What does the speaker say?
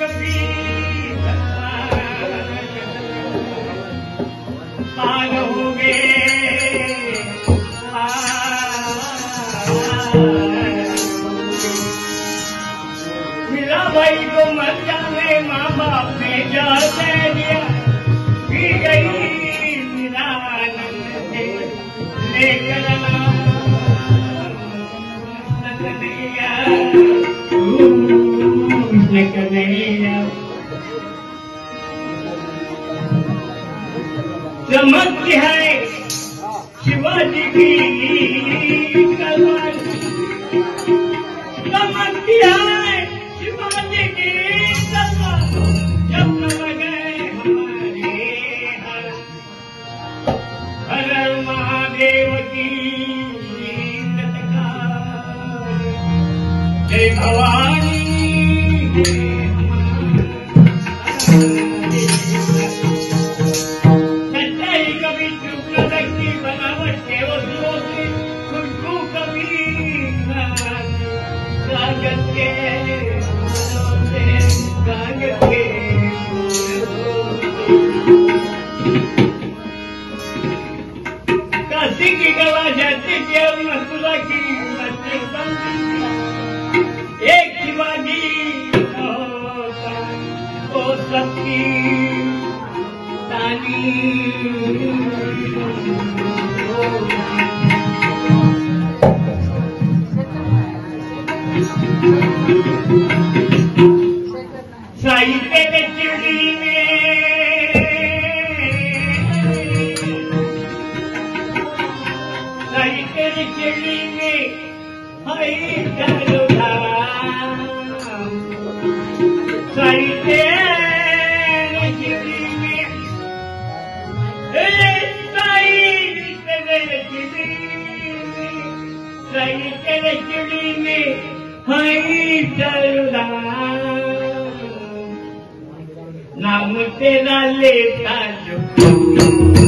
कभी पार होंगे मेरा भाई को मर जाने माँ बाप ने जाते दिया पी गई मेरा आनंद लेकर कन्हैया चमकती है शिवाजी की तलवार चमकती है शिवाजी की तलवार जब लगे हमारे हर महादेव की जय भवानी सच्चाई कभी चुप रखी बनावट के वस्तुओं से खुशबू कभी कागज के काशी की गवा जाती के मथुरा की एक शिवाजी ओ सबकी ताली साहित्य के चिड़ी में साहित्य की चिड़ी में हरी जलुधा साहित्य चिड़ी में हई जलुधा नाम तेरा लेता जो